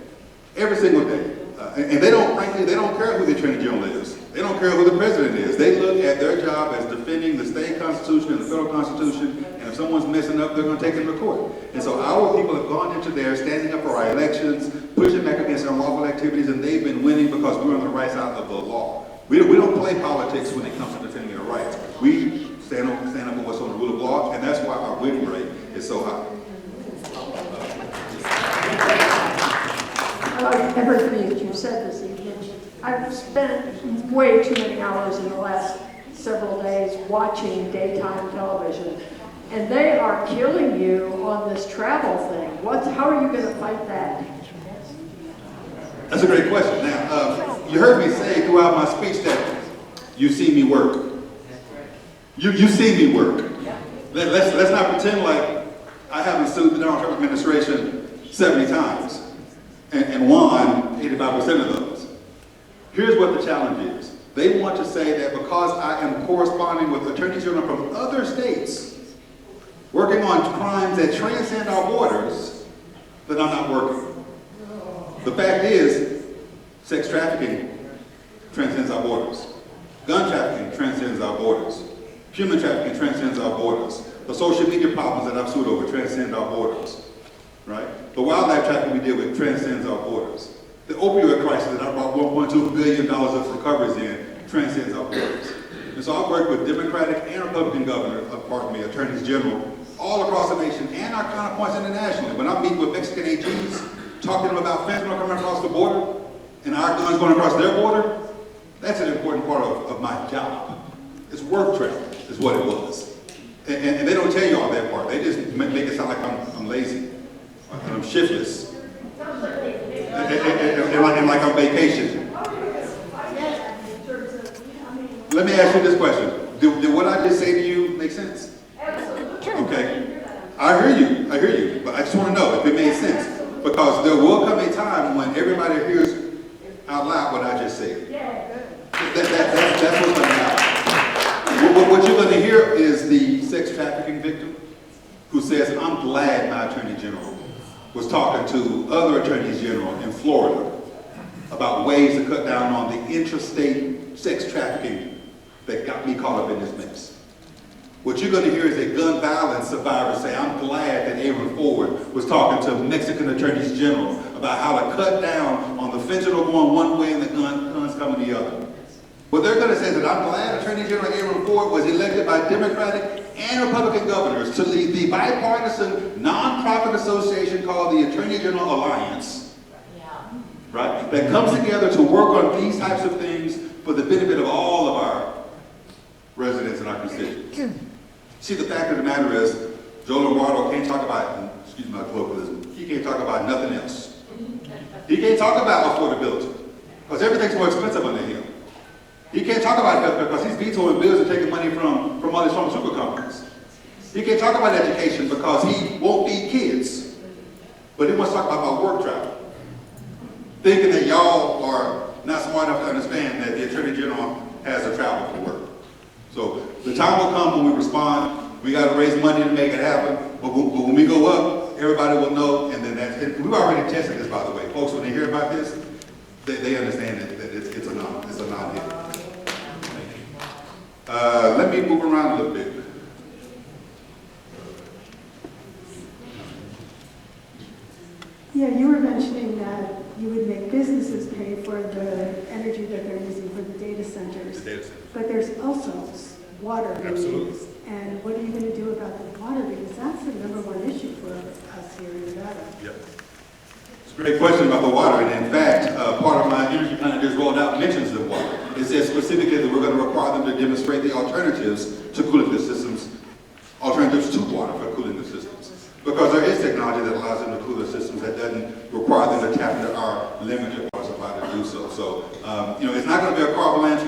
Every single day. And they don't, frankly, they don't care who the Attorney General is. They don't care who the President is. They look at their job as defending the state constitution and the federal constitution, and if someone's messing up, they're going to take them to court. And so our people have gone into there, standing up for our elections, pushing back against unlawful activities, and they've been winning because we're on the right side of the law. We don't play politics when it comes to defending our rights. We stand up for what's on the rule of law, and that's why our winning rate is so high. everything that you said this evening. I've spent way too many hours in the last several days watching daytime television, and they are killing you on this travel thing. How are you going to fight that? That's a great question. Now, you heard me say throughout my speech that you see me work. You see me work. Let's not pretend like I haven't sued the Donald Trump administration 70 times and won 85% of those. Here's what the challenge is. They want to say that because I am corresponding with attorneys general from other states working on crimes that transcend our borders, that I'm not working. The fact is, sex trafficking transcends our borders. Gun trafficking transcends our borders. Human trafficking transcends our borders. The social media problems that I've sued over transcend our borders, right? The wildlife trafficking we deal with transcends our borders. The opioid crisis that I brought $1.2 billion of recoveries in transcends our borders. And so I've worked with Democratic and Republican governors, attorneys general, all across the nation and our counterparts internationally. When I meet with Mexican AGs, talking to them about fentanyl coming across the border and our guns going across their border, that's an important part of my job. It's work travel, is what it was. And they don't tell you all that part. They just make it sound like I'm lazy, and I'm shiftless, and like I'm vacationing. Let me ask you this question. Did what I just say to you make sense? Okay. I hear you, but I just want to know if it made sense. Because there will come a time when everybody hears out loud what I just said. That's what's going to happen. What you're going to hear is the sex trafficking victim who says, I'm glad my attorney general was talking to other attorneys general in Florida about ways to cut down on the interstate sex trafficking that got me caught up in this mess. What you're going to hear is a gun violence survivor say, I'm glad that Aaron Ford was talking to Mexican attorneys general about how to cut down on the fentanyl going one way and the guns coming the other. What they're going to say is that I'm glad Attorney General Aaron Ford was elected by Democratic and Republican governors to lead the bipartisan nonprofit association called the Attorney General Alliance, right? That comes together to work on these types of things for the benefit of all of our residents and our constituents. See, the fact of the matter is, Joe Lombardo can't talk about, excuse my colloquialism, he can't talk about nothing else. He can't talk about affordability, because everything's more expensive under him. He can't talk about health because he's vetoing bills and taking money from all these pharmaceutical companies. He can't talk about education because he won't feed kids. But he wants to talk about work travel. Thinking that y'all are not smart enough to understand that the Attorney General has to travel for work. So the time will come when we respond. We got to raise money to make it happen. But when we go up, everybody will know. And then that's it. We've already tested this, by the way. Folks, when they hear about this, they understand that it's a non-hit. Let me move around a little bit. Yeah, you were mentioning that you would make businesses pay for the energy that they're using for the data centers. The data centers. But there's also water Absolutely. needs. And what are you going to do about the water? Because that's the #1 issue for us here in Nevada. Yep. It's a great question about the water. And in fact, part of my energy plan that just rolled out mentions the water. It says specifically that we're going to require them to demonstrate the alternatives to cooling the systems, alternatives to water for cooling the systems. Because there is technology that allows them to cool the systems that doesn't require them to tap into our limited water supply to do so. So, it's not going to be a carte blanche,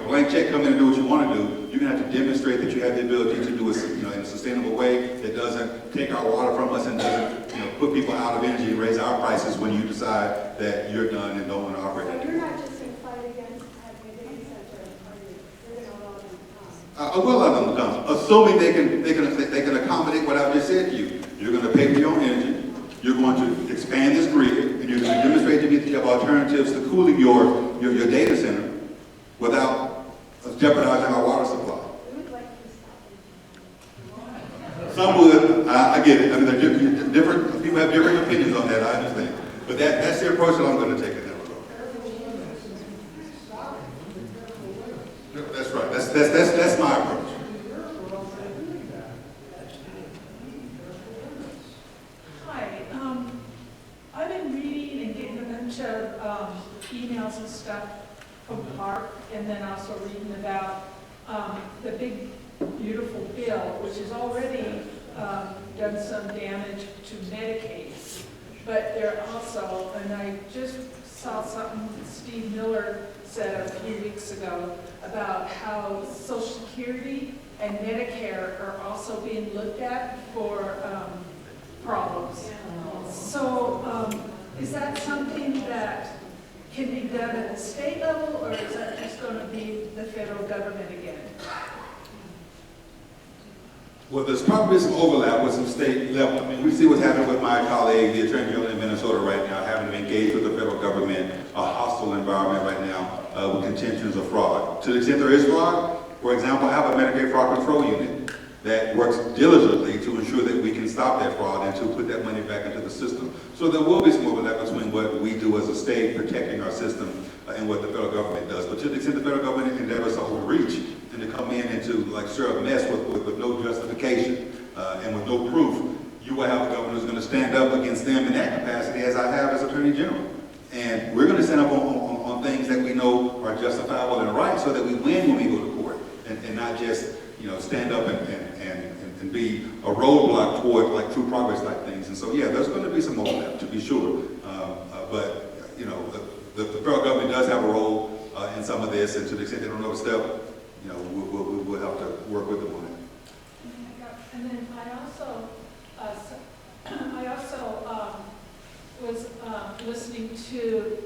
blank check, come in and do what you want to do. You're going to have to demonstrate that you have the ability to do it, in a sustainable way that doesn't take our water from us and doesn't, put people out of energy and raise our prices when you decide that you're done and don't want to operate. So you're not just going to fight against having a data center, you're going to allow them to come? I will allow them to come, assuming they can accommodate what I've just said to you. You're going to pay for your own energy. You're going to expand this grid, and you're going to demonstrate to me that you have alternatives to cooling your data center without jeopardizing our water supply. We would like you to stop. Some would. I get it. I mean, different people have different opinions on that. I understand, but that's the approach that I'm going to take in that regard. That's right. That's my approach. Hi, I've been reading and getting a bunch of emails and stuff from Park, and then also reading about the big, beautiful bill, which has already done some damage to Medicaid. But there also, and I just saw something Steve Miller said a few weeks ago about how Social Security and Medicare are also being looked at for problems. So is that something that can be done at the state level, or is that just going to be the federal government again? Well, there's probably some overlap with some state level. I mean, we see what's happening with my colleague, the Attorney General in Minnesota right now, having to engage with the federal government, a hostile environment right now with contentions of fraud. To the extent there is fraud, for example, I have a Medicaid fraud control unit that works diligently to ensure that we can stop that fraud and to put that money back into the system. So there will be some overlap between what we do as a state, protecting our system, and what the federal government does. But to the extent the federal government endeavors to overreach and to come in and to like stir up mess with no justification and with no proof, you will have a governor who's going to stand up against them in that capacity, as I have as Attorney General. And we're going to stand up on things that we know are justifiable and right, so that we win when we go to court, and not just stand up and be a roadblock toward like true progress type things. And so yeah, there's going to be some overlap, to be sure. But the federal government does have a role in some of this, and to the extent they don't overstep, we'll have to work with them on it. And then I also was listening to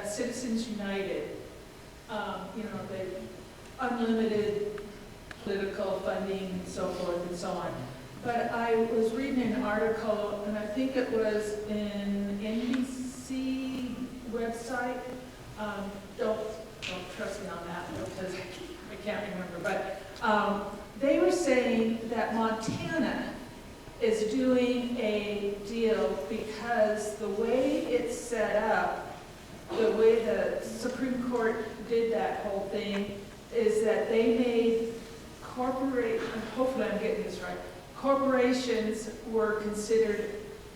Citizens United, the unlimited political funding and so forth and so on. But I was reading an article, and I think it was in NBC website. Don't trust me on that because I can't remember. But they were saying that Montana is doing a deal because the way it's set up, the way the Supreme Court did that whole thing, is that they made hopefully I'm getting this right, corporations were considered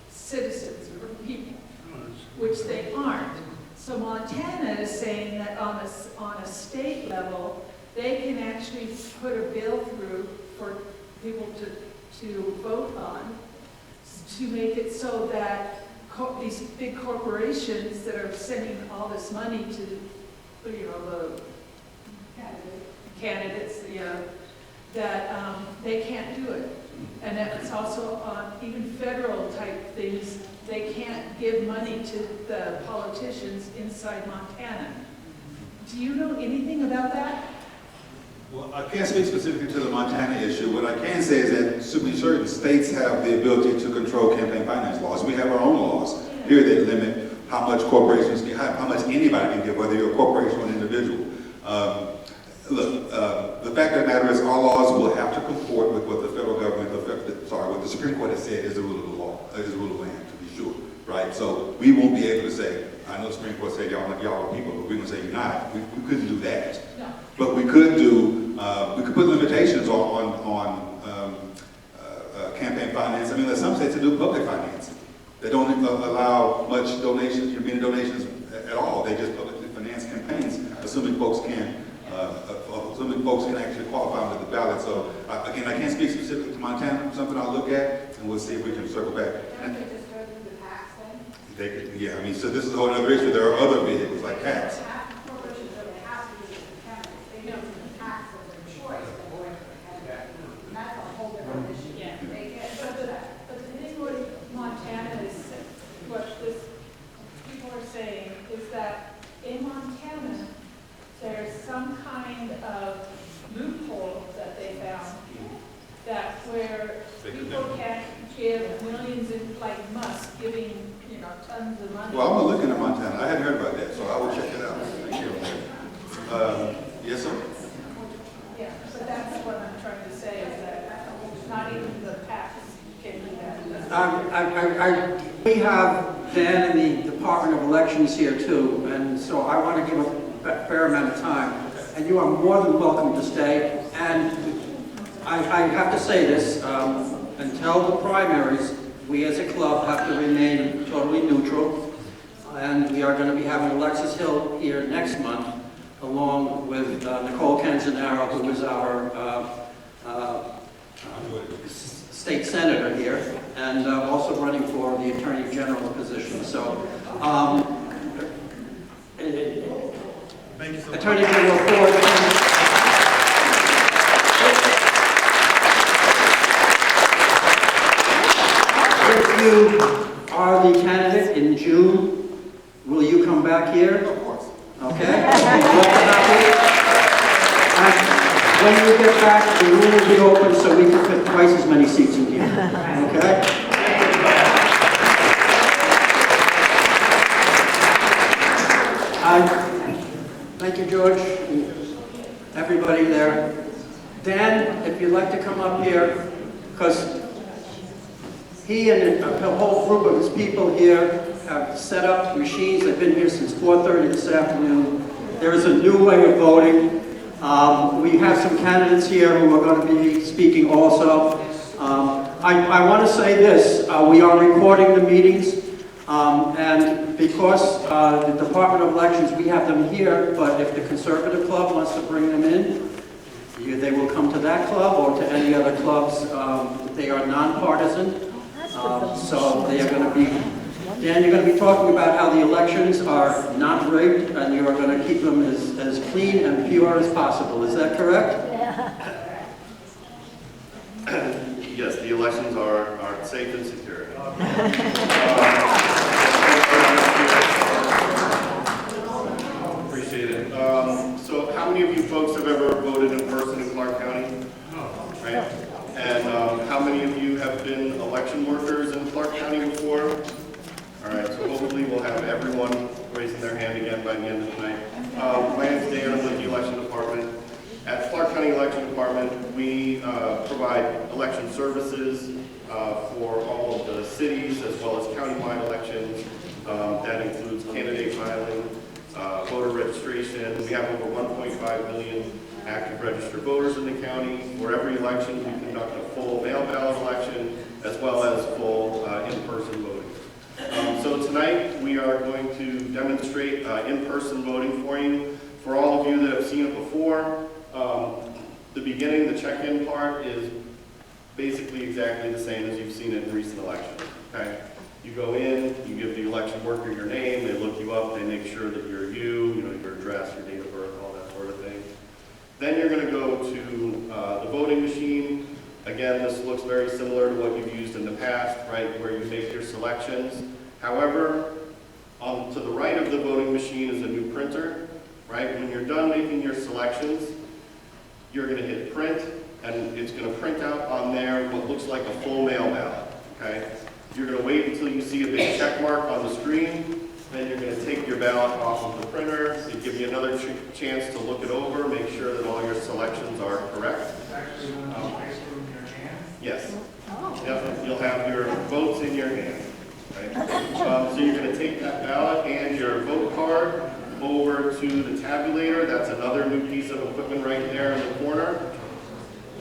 citizens or people, which they aren't. So Montana is saying that on a state level, they can actually put a bill through for people to vote on to make it so that these big corporations that are sending all this money to the candidates, that they can't do it. And that's also on even federal type things. They can't give money to the politicians inside Montana. Do you know anything about that? Well, I can't speak specifically to the Montana issue. What I can say is that to be certain states have the ability to control campaign finance laws. We have our own laws here that limit how much corporations can, how much anybody can give, whether you're a corporation or an individual. Look, the fact of the matter is our laws will have to comport with what the federal government, what the Supreme Court has said is the rule of the law, is the rule of the land, to be sure, right? So we won't be able to say, I know the Supreme Court said y'all are people, but we're going to say you're not. We couldn't do that. No. But we could do, we could put limitations on campaign finance. I mean, there's some states that do public financing. They don't allow much donations, many donations at all. They just publicly finance campaigns, assuming folks can actually qualify under the ballot. So again, I can't speak specifically to Montana. Something I'll look at, and we'll see if we can circle back. Don't they just go through the tax then? They could, yeah. I mean, so this is a whole other issue. There are other vehicles like tax. Corporations don't have to be the candidates. They don't do the tax of their choice. They're going for the candidate. And that's a whole different issue. Yeah. They get, But the thing with Montana is, what people are saying is that in Montana, there's some kind of loophole that they found that where people can't give millions in, like Musk giving, tons of money. Well, I'm gonna look into Montana. I hadn't heard about that, so I will check it out. Thank you. Yes, sir. Yeah, but that's what I'm trying to say is that not even the tax can do that. We have Dan in the Department of Elections here too, and so I want to give a fair amount of time. And you are more than welcome to stay. And I have to say this, until the primaries, we as a club have to remain totally neutral. And we are going to be having Alexis Hill here next month, along with Nicole Canzanaro, who is our state senator here, and also running for the Attorney General position. So, Thank you so much. Attorney General Ford. If you are the candidate in June, will you come back here? Of course. Okay? We'd love to have you. And when you get back, the room will be open so we can fit twice as many seats in here. Okay? Thank you, George, and everybody there. Dan, if you'd like to come up here, because he and a whole group of his people here have set up machines. They've been here since 4:30 this afternoon. There is a new way of voting. We have some candidates here who are going to be speaking also. I want to say this. We are recording the meetings, and because the Department of Elections, we have them here, but if the Conservative Club wants to bring them in, they will come to that club or to any other clubs. They are nonpartisan. So they are going to be, Dan, you're going to be talking about how the elections are not rigged and you are going to keep them as clean and pure as possible. Is that correct? Yes, the elections are safe and secure. Appreciate it. So how many of you folks have ever voted in person in Clark County? Right? And how many of you have been election workers in Clark County before? All right, so hopefully we'll have everyone raising their hand again by the end of the night. My name is Dan, I'm with the election department. At Clark County Election Department, we provide election services for all of the cities as well as countywide elections. That includes candidate filing, voter registration. We have over 1.5 million active registered voters in the county. For every election, we conduct a full mail ballot election as well as full in-person voting. So tonight, we are going to demonstrate in-person voting for you. For all of you that have seen it before, the beginning, the check-in part is basically exactly the same as you've seen it in recent elections, okay? You go in, you give the election worker your name, they look you up, they make sure that you're you know, your address, your date of birth, all that sort of thing. Then you're going to go to the voting machine. Again, this looks very similar to what you've used in the past, right, where you make your selections. However, to the right of the voting machine is a new printer, right? When you're done making your selections, you're going to hit print, and it's going to print out on there what looks like a full mail ballot, okay? You're going to wait until you see a big check mark on the screen, then you're going to take your ballot off of the printer. It gives you another chance to look it over, make sure that all your selections are correct. Yes. Yep. You'll have your votes in your hand. Right? So you're going to take that ballot and your vote card over to the tabulator. That's another new piece of equipment right there in the corner.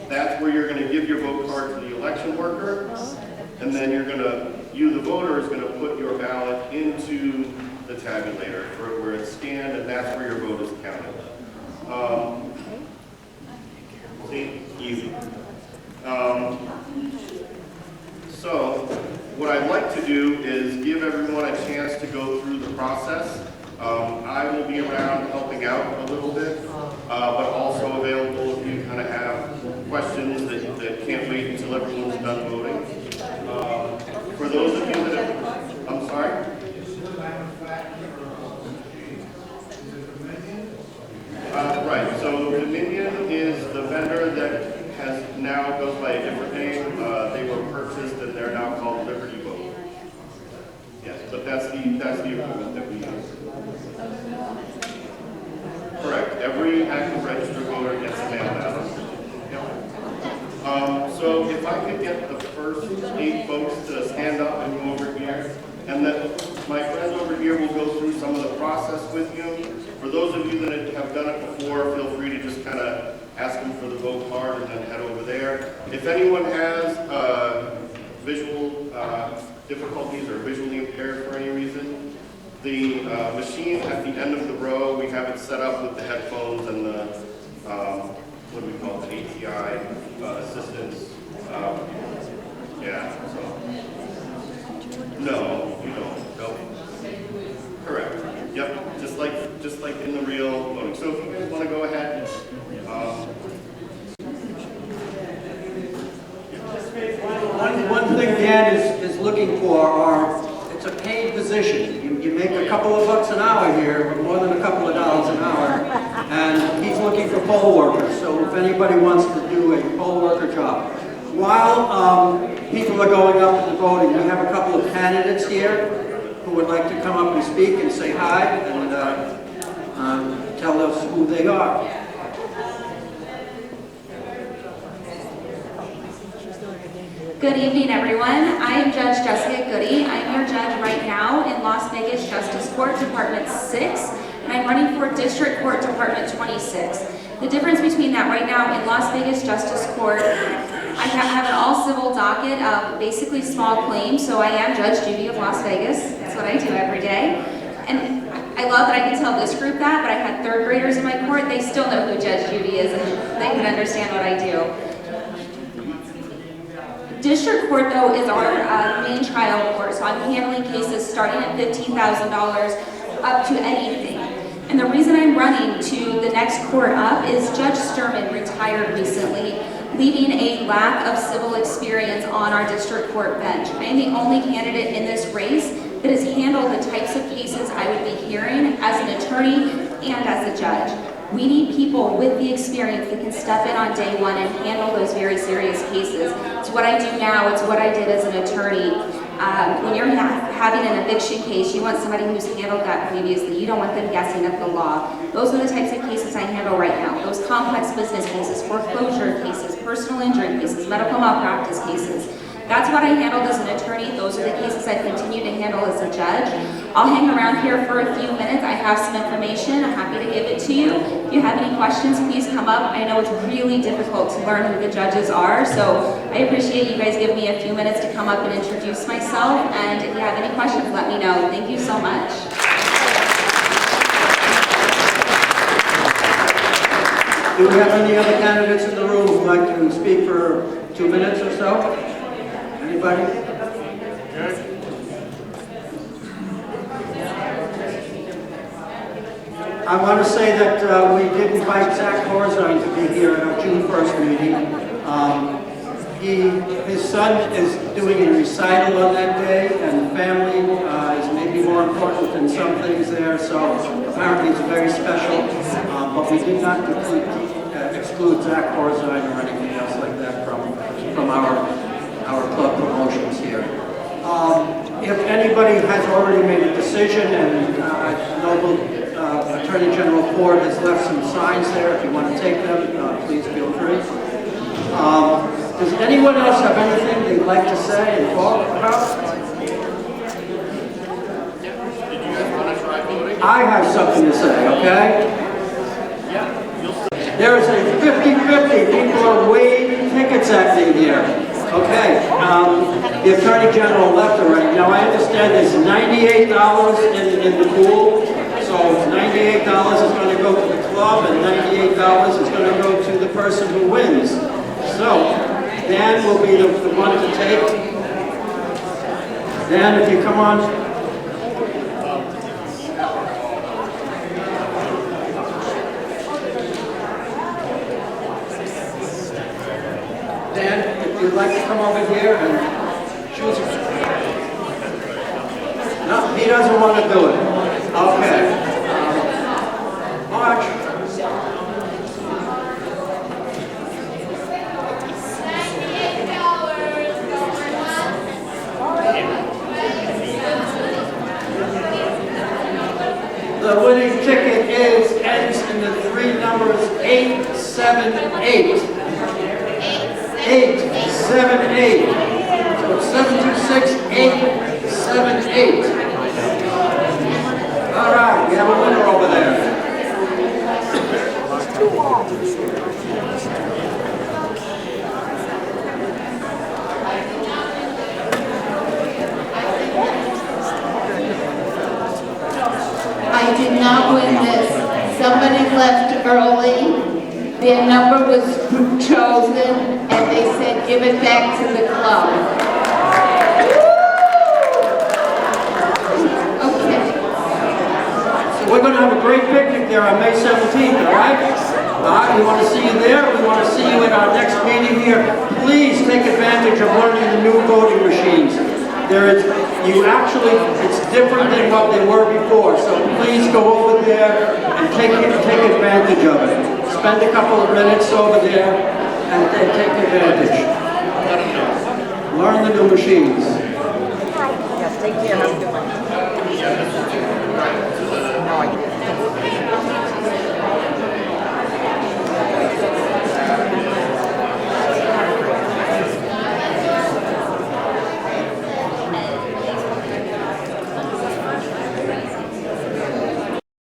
That's where you're going to give your vote card to the election worker. And then you're going to, you the voter is going to put your ballot into the tabulator where it's scanned, and that's where your vote is counted. See? Easy. So what I'd like to do is give everyone a chance to go through the process. I will be around helping out a little bit, but also available if you kind of have questions that can't wait until everyone's done voting. For those of you that have, I'm sorry? Right, so Dominion is the vendor that has now goes by a different name. They were purchased and they're now called Liberty Vote. Yes, but that's the equipment that we use. Correct. Every active registered voter gets a mail ballot. Yep. So if I could get the first 8 folks to stand up and go over here, and then my friends over here will go through some of the process with you. For those of you that have done it before, feel free to just kind of ask them for the vote card and then head over there. If anyone has visual difficulties or visually impaired for any reason, The machine at the end of the row, we have it set up with the headphones and the, what do we call it, ATI assistance. Yeah, so. No, you don't. Nope. Correct. Yep, just like in the real voting. So if you guys want to go ahead, One thing Dan is looking for it's a paid position. You make a couple of bucks an hour here, more than a couple of dollars an hour, and he's looking for poll workers. So if anybody wants to do a poll worker job. While people are going up and voting, we have a couple of candidates here who would like to come up and speak and say hi and tell us who they are. Good evening, everyone. I am Judge Jessica Goody. I'm your judge right now in Las Vegas Justice Court, Department 6, and I'm running for District Court, Department 26. The difference between that right now in Las Vegas Justice Court, I have an all-civil docket of basically small claims, so I am Judge Judy of Las Vegas. That's what I do every day. And I love that I can tell this group that, but I had third graders in my court. They still know who Judge Judy is, and they can understand what I do. District Court, though, is our main trial court, so I'm handling cases starting at $15,000 up to anything. And the reason I'm running to the next court up is Judge Sturman retired recently, leaving a lack of civil experience on our district court bench. I am the only candidate in this race that has handled the types of cases I would be hearing as an attorney and as a judge. We need people with the experience that can step in on day one and handle those very serious cases. It's what I do now, it's what I did as an attorney. When you're having an eviction case, you want somebody who's handled that previously. You don't want them guessing at the law. Those are the types of cases I handle right now. Those complex business cases, foreclosure cases, personal injury cases, medical malpractice cases. That's what I handled as an attorney. Those are the cases I continue to handle as a judge. I'll hang around here for a few minutes. I have some information. I'm happy to give it to you. If you have any questions, please come up. I know it's really difficult to learn who the judges are, so I appreciate you guys giving me a few minutes to come up and introduce myself. And if you have any questions, let me know. Thank you so much. Do we have any other candidates in the room who would like to speak for 2 minutes or so? Anybody? I want to say that we did invite Zach Horzine to be here at our June 1st meeting. His son is doing a recital on that day, and family is maybe more important than some things there, so apparently it's very special. But we did not exclude Zach Horzine or anything else like that from our club promotions here. If anybody has already made a decision, and Noble Attorney General Ford has left some signs there, if you want to take them, please feel free. Does anyone else have anything they'd like to say and talk about? I have something to say, okay? There is a 50-50. People are waving tickets at me here. Okay, the Attorney General left already. Now I understand there's $98 in the pool, so $98 is going to go to the club and $98 is going to go to the person who wins. So, Dan will be the one to take. Dan, if you come on. Dan, if you'd like to come over here and choose. No, he doesn't want to do it. Okay. March. The winning ticket ends in the three numbers 878. 878. So it's 726-878. All right, we have a winner over there. Their number was chosen, and they said, give it back to the club. Okay. So we're going to have a great picnic there on May 17th, all right? All right, we want to see you there. We want to see you at our next meeting here. Please take advantage of learning the new voting machines. It's different than what they were before, so please go over there and take advantage of it. Spend a couple of minutes over there and take advantage. Learn the new machines. Yes, take care. Have a good one. No, I didn't.